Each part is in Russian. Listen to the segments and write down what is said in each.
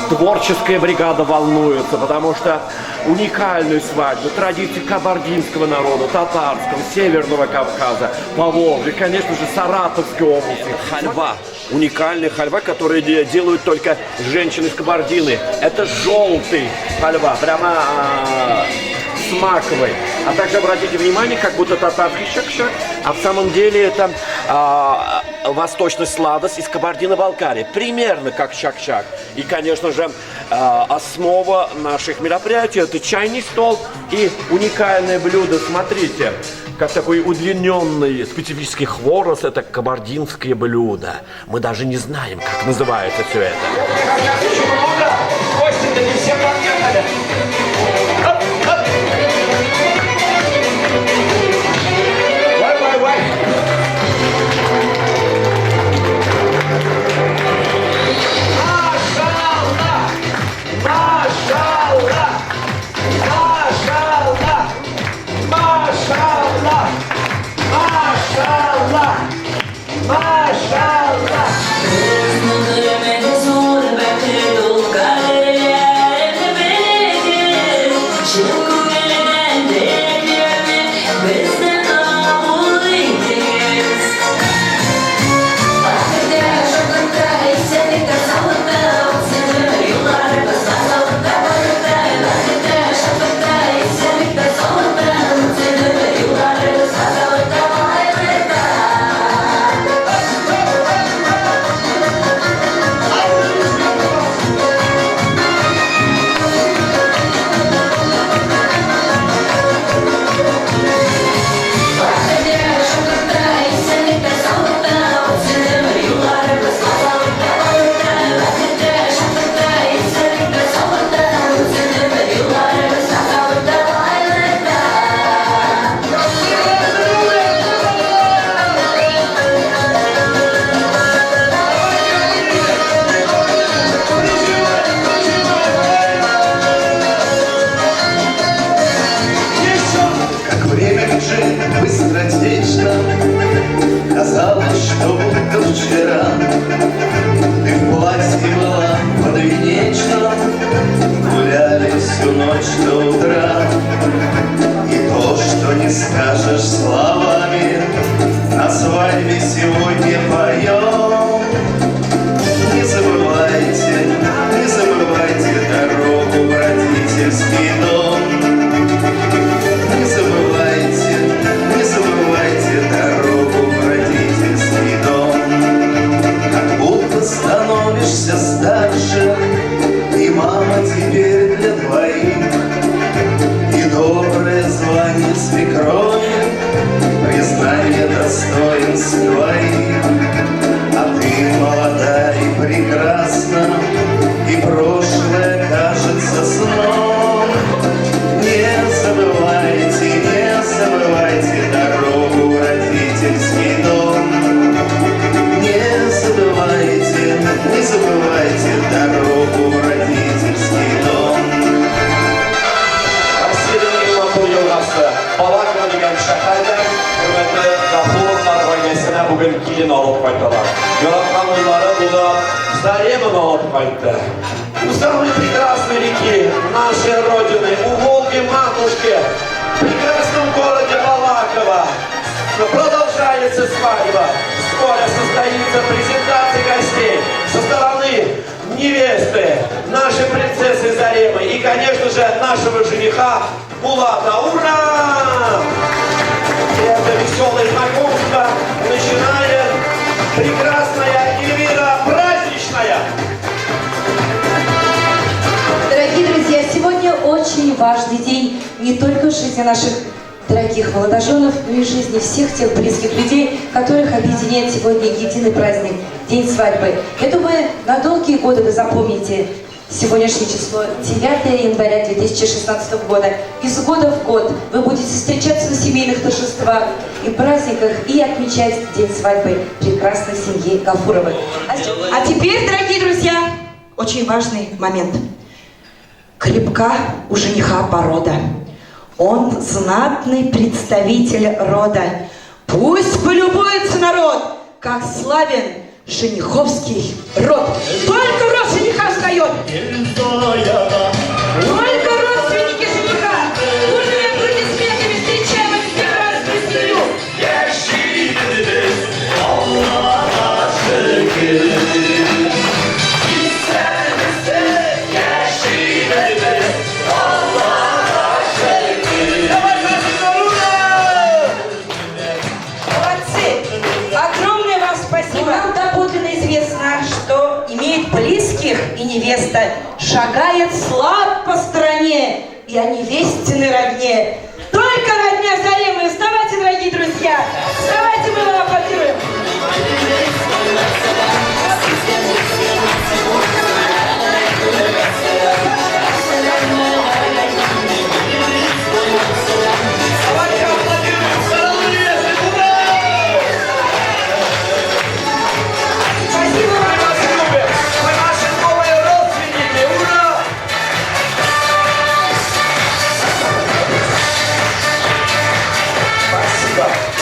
творческая бригада волнуется, потому что уникальную свадьбу, традиции кабардинского народа, татарского, Северного Кавказа, Поволжья, конечно же, Саратовской области. Хальва, уникальная хальва, которую делают только женщины из Кабардины. Это желтый хальва, прямо смаковый. А также обратите внимание, как будто татарский шак-шак, а в самом деле это восточная сладость из Кабардино-Балкарии. Примерно как шак-шак. И, конечно же, основа наших мероприятий – это чайный стол и уникальное блюдо. Смотрите, как такой удлиненный специфический хворост – это кабардинское блюдо. Мы даже не знаем, как называется все это. Еще много, гости-то не все подъехали. Вай. Казалось, что будто вчера ты в платье была подвенечна, гуляли всю ночь до утра. И то, что не скажешь словами, на свадьбе сегодня поем. Не забывайте дорогу в родительский дом. Не забывайте дорогу в родительский дом. Как будто становишься старше, и мама теперь для двоих, и доброе звание свекрови, признание достоинств твоих. А ты молода и прекрасна, и прошлое кажется сном. Не забывайте дорогу в родительский дом. Не забывайте дорогу в родительский дом. Россияның Мантуыласы, Балакова деген шәһәрдә хөрмәтле Гафуровлар гаиләсенә бүген килен алып кайталар. Яраткан уллары булып, Зареманы алып кайтты. У самой прекрасной реки нашей Родины, у Волги матушки, в прекрасном городе Балаково продолжается свадьба. Скоро состоится презентация гостей со стороны невесты, нашей принцессы Заремы и, конечно же, нашего жениха Булата. Ура! И это веселое знакомство начинает прекрасная Эльвира Праздничная. Дорогие друзья, сегодня очень важный день не только в жизни наших дорогих молодоженов, но и в жизни всех тех близких людей, которых объединяет сегодня единый праздник – День свадьбы. Я думаю, на долгие годы вы запомните сегодняшнее число 9 января 2016 года. Из года в год вы будете встречаться на семейных торжествах и праздниках и отмечать День свадьбы прекрасной семьи Гафуровых. А теперь, дорогие друзья, очень важный момент. Крепка у жениха порода. Он знатный представитель рода. Пусть полюбуется народ, как славен жениховский род. Только род жениха встает. близких, и невеста шагает слаб по стране, и о невестиной родне. Только родня Заремы. Вставайте, дорогие друзья! Вставайте, мы вам аплодируем! Давайте аплодируем Сару Лесу! Ура! Спасибо Мы вам! вас любим! Вы наши новые родственники! Ура! Спасибо!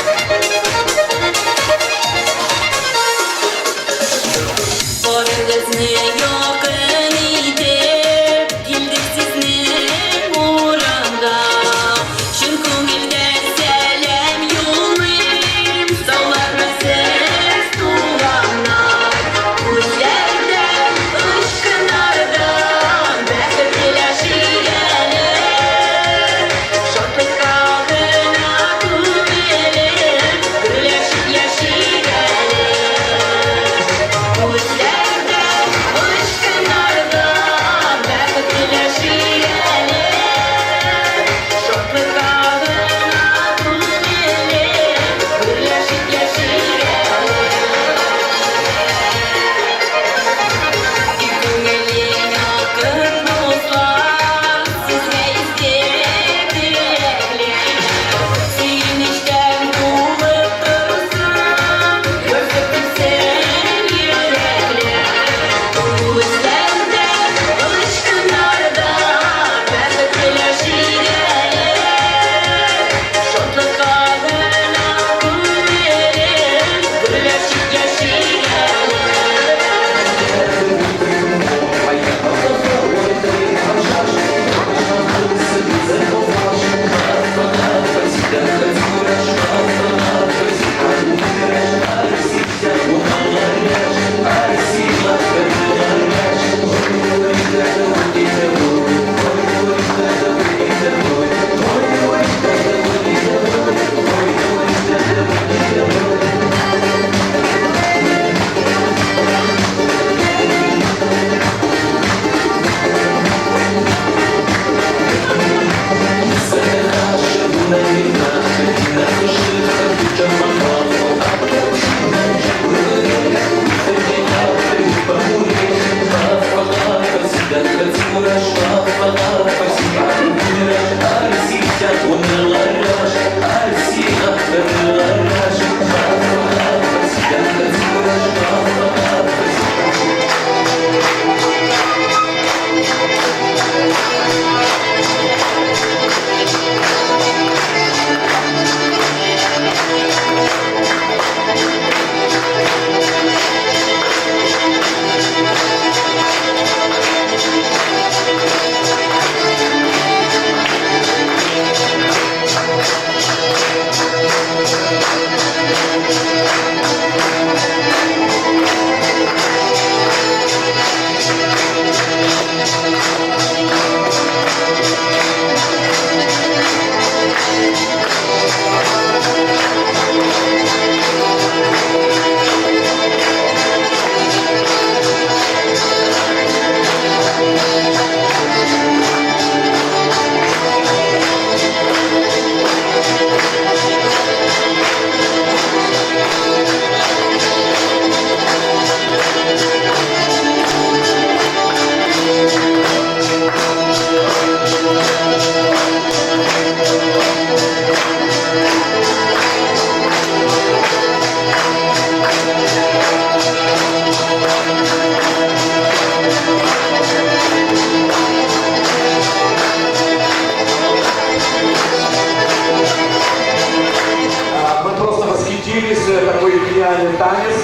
гениальный танец.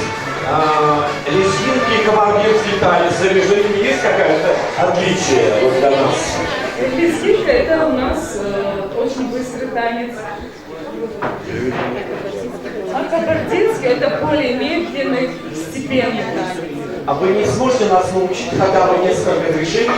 Лезгинский и кабардинский танец. Между ними есть какое-то отличие вот для нас? Лезгинка — это у нас очень быстрый танец. А кабардинский — это более медленный, степенный танец. А вы не сможете нас научить хотя бы несколько движений?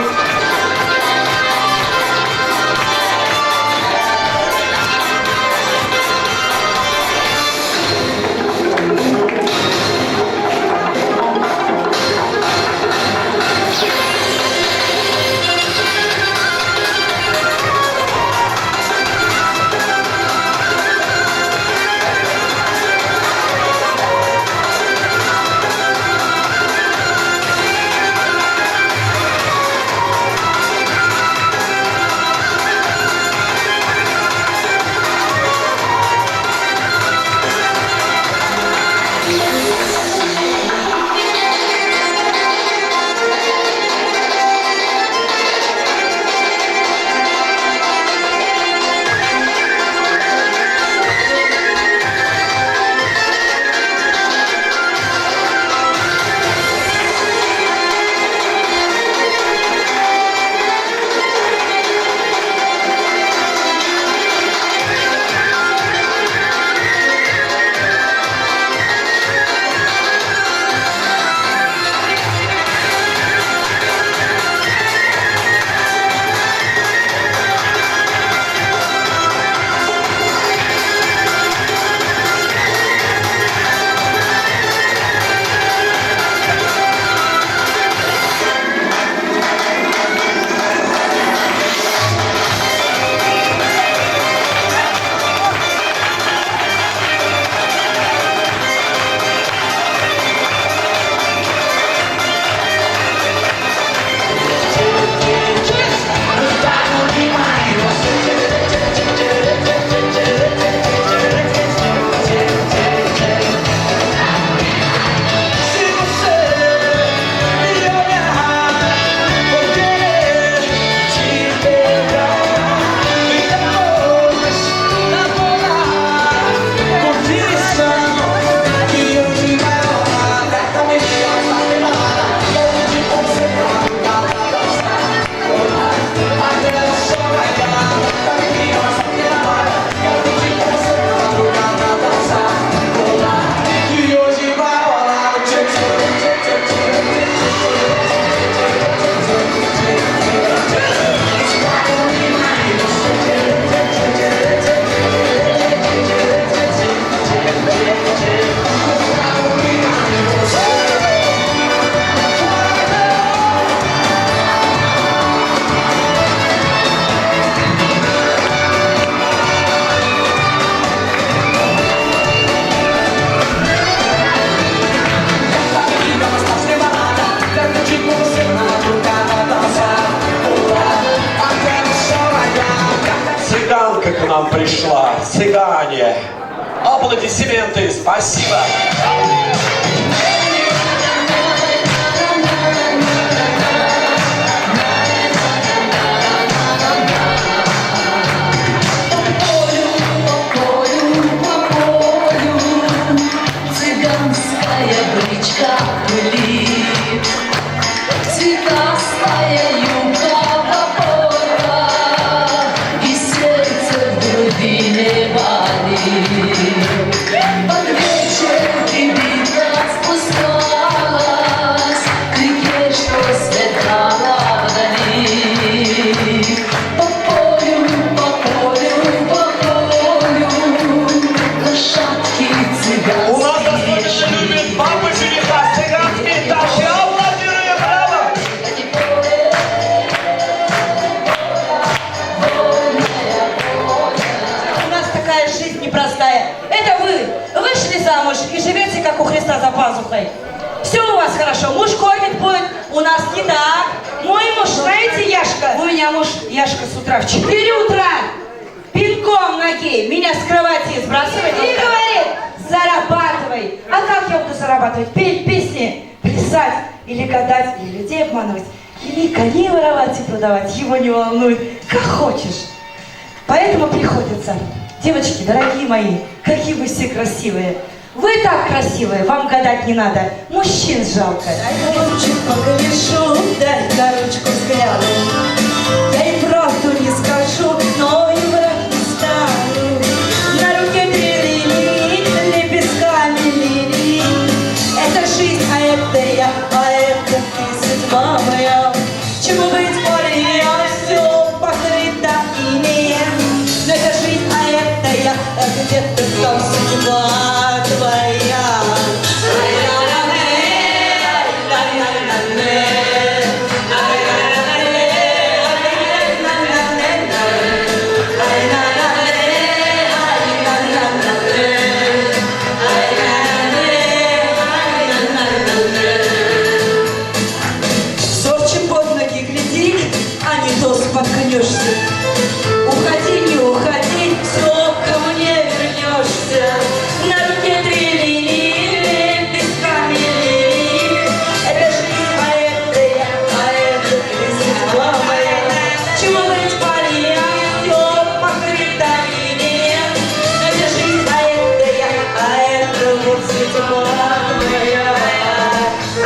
нам пришла. Цыгане. Аплодисменты, спасибо. Цыганская бричка пылит, цветастая юбка попора, и сердце в груди не болит. Под вечер кибитка спускалась к реке, что светала вдали. По полю, по полю, по полю лошадки цыганские. У нас особенно любят папы жениха, цыганские тачки. Аплодируем, браво! У нас такая жизнь непростая. Это вы вышли замуж и живете, как у Христа за пазухой. Все у вас хорошо, муж кормит, поет, у нас не так. Мой муж, знаете, Яшка? У меня муж Яшка с утра в 4 утра пинком ноги меня с кровати сбрасывает и говорит: зарабатывай. А как я буду зарабатывать? Петь песни, плясать или гадать, или людей обманывать, или коней воровать и продавать. Его не волнует, как хочешь. Поэтому приходится. Девочки, дорогие мои, какие вы все красивые. Вы так красивые, вам гадать не надо. Мужчин жалко. Дай-ка ручку погляжу, дай-ка ручку взгляну. Я и правду не скажу, но и враг не стану. На руке 3 лилии, лепестками лилии. Это жизнь, а это я, а это ты, судьба моя. Чему быть более, все покрыто инеем. Но это жизнь, а это я, а где-то там судьба твоя. Зорче под ноги гляди, а не то споткнешься. Уходи, не уходи, все ко мне вернешься. На руке 3 лилии, песками лилии. Это жизнь, а это я, а это ты, судьба моя. Чего быть более, все покрыто инеем. Это жизнь, а это я, а это вот судьба моя.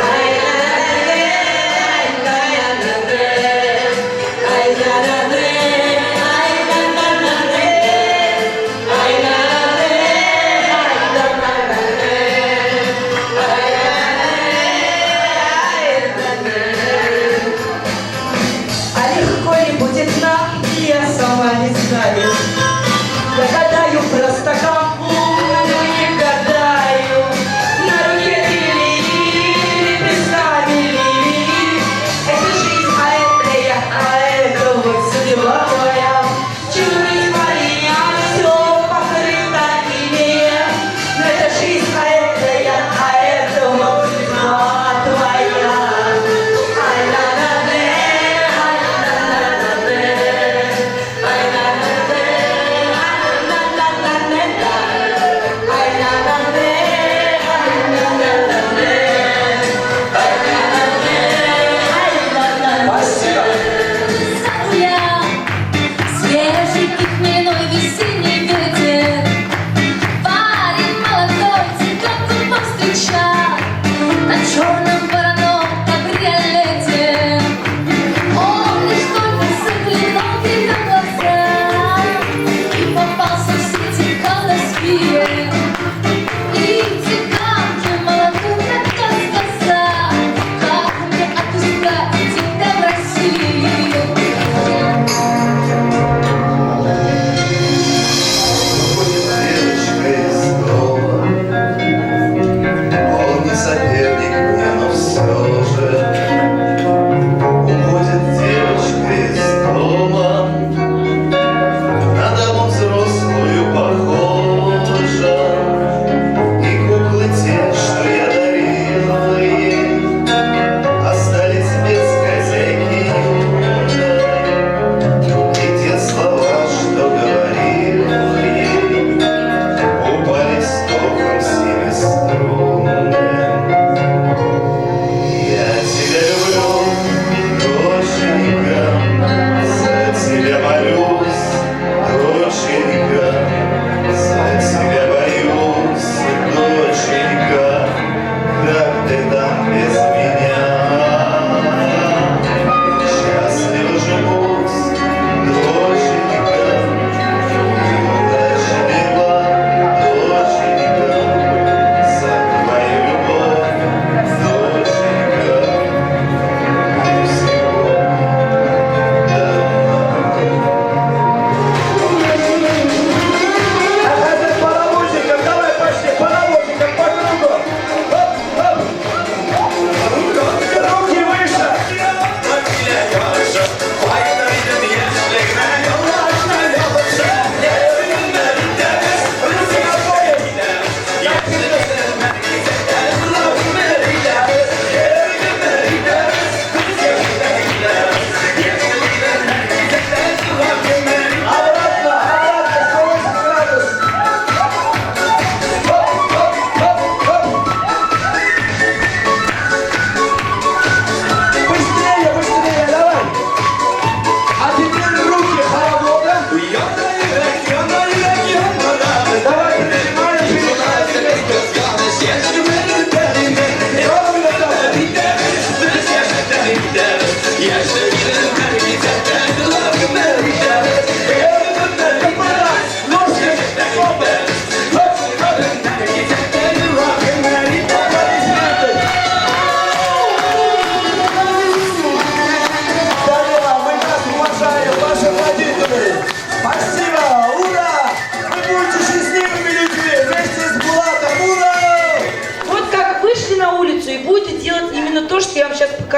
Ай-я-я-я-я, ай-я-я-я-я.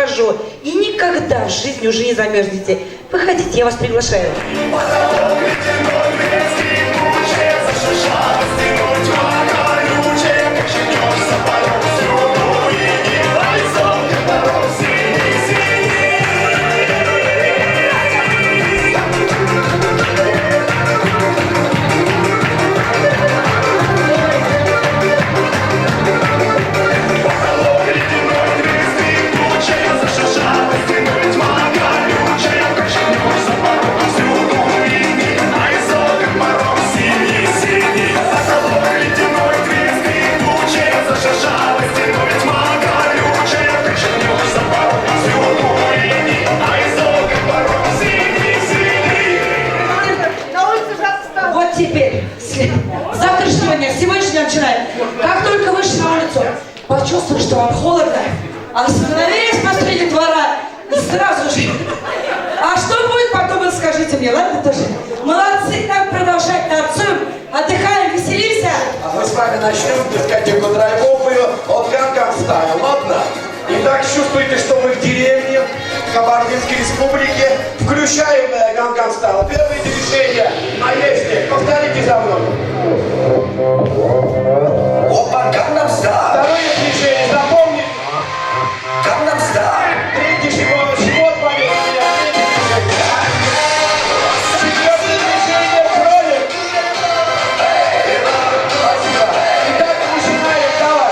покажу. И никогда в жизни уже не замерзнете. Выходите, я вас приглашаю. Вот теперь, с завтрашнего дня, с сегодняшнего начинаем. Как только вышли на улицу, почувствовали, что вам холодно, остановились посреди двора и сразу же. А что будет потом, вы скажите мне, ладно тоже? Молодцы, так продолжать танцуем, отдыхаем, веселимся. А мы с вами начнем дискотеку драйвовую от Гангам Стайл, ладно? Итак, чувствуете, что мы в деревне Кабардинской Республики. Включаем Гангам Стайл. Первое движение на месте. Повторите за мной. Опа, Gangnam Style, Второе движение, запомните. Gangnam Style. Третье живот поверьте. Четвертое движение, кролик. Итак, начинаем, давай.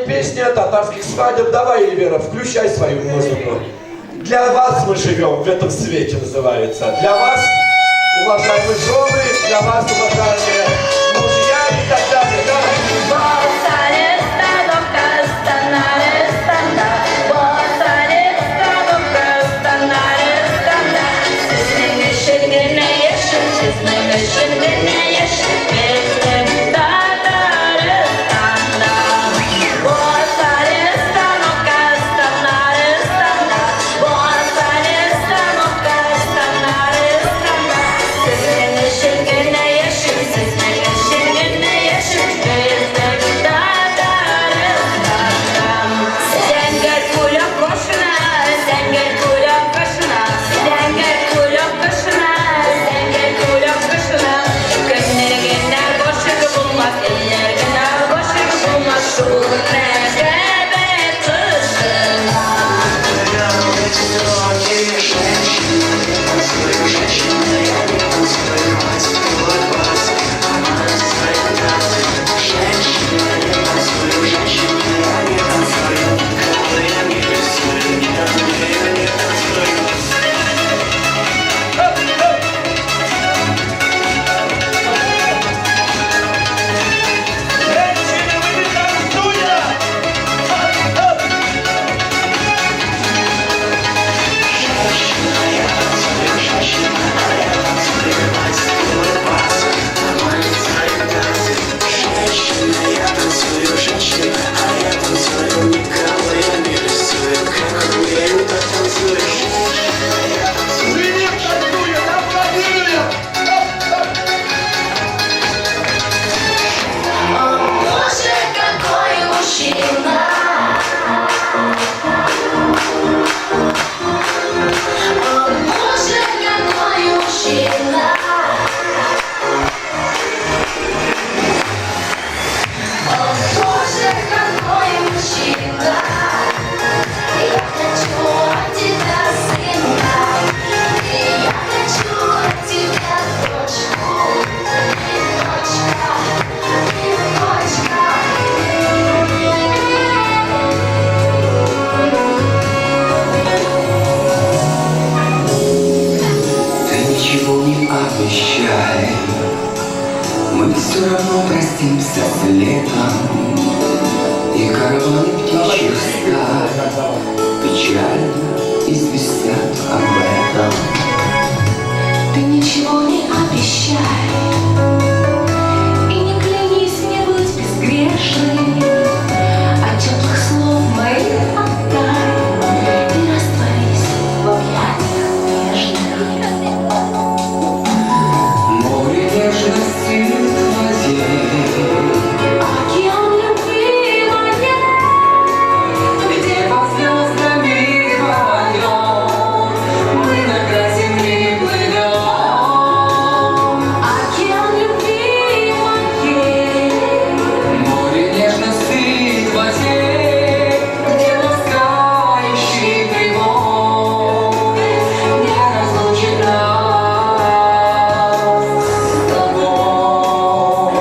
Песня татарских свадеб. Давай, Эльвира, включай свою музыку. Для вас мы живем в этом свете, называется. Для вас, уважаемые жены, для вас, уважаемые мужья и так далее. Давай. Yaşın, ничего не обещай, мы все равно простимся с летом. И караваны птичьих стад печально известят об этом. Ты ничего не обещай и не клянись мне быть безгрешной. От теплых слов моих отдай и растворись в объятиях нежных. Море нежности в воде, Океан любви моей, где под звездами вдвоем мы на край земли плывем. океан любви моей. Море нежности в воде, где ласкающий тревог не разлучит нас с тобой.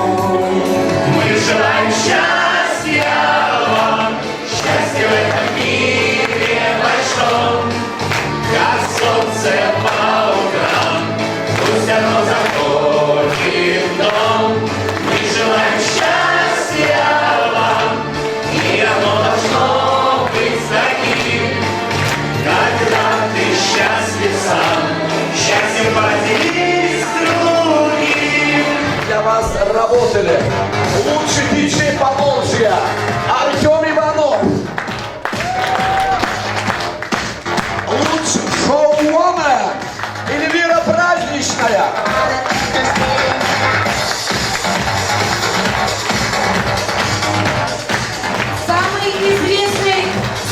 Мы желаем счастья вам, счастья в этом мире большом, как солнце по утрам, пусть оно заходит в дом. Мы желаем счастья вам, и оно должно быть таким, когда ты счастлив сам, счастьем поделись с другим. Для вас работали лучший диджей Поволжья Артем Иванов, лучший шоу-вумен Эльвира Праздничная, Самый известный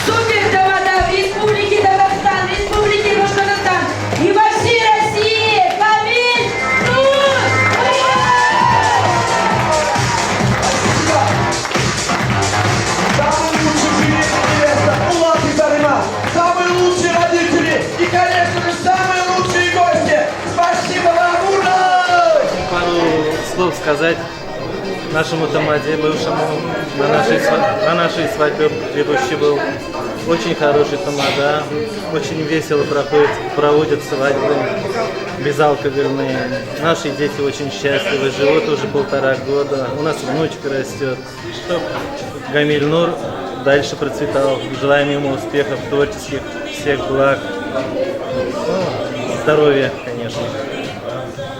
супер-тамада в Республике Татарстан, Республике Башкортостан и во всей России Камиль Нур! самый лучший жених и невеста Улат и Зарема, самые лучшие родители и, конечно же, самые лучшие гости. Спасибо вам, ура! Пару слов сказать нашему тамаде, бывшему на нашей свадьбе ведущий был. Очень хороший тамада, очень весело проводят свадьбы, безалкогольные. Наши дети очень счастливы, живут уже 1,5 года. У нас внучка растет. Чтоб Гамиль Нур дальше процветал. Желаем ему успехов творческих, всех благ. Ну, здоровья, конечно.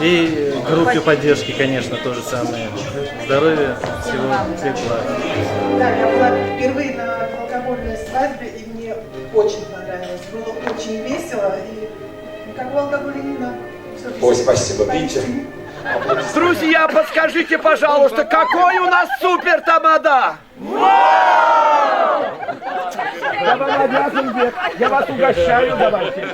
И группе поддержки, конечно, то же самое. Здоровья, всех благ. Да, я была впервые на алкогольной свадьбе, и мне очень понравилось. Было очень весело, и никакого алкоголя не надо. Ой, спасибо, видите? Друзья, подскажите, пожалуйста, какой у нас супер тамада? Я вас угощаю, давайте.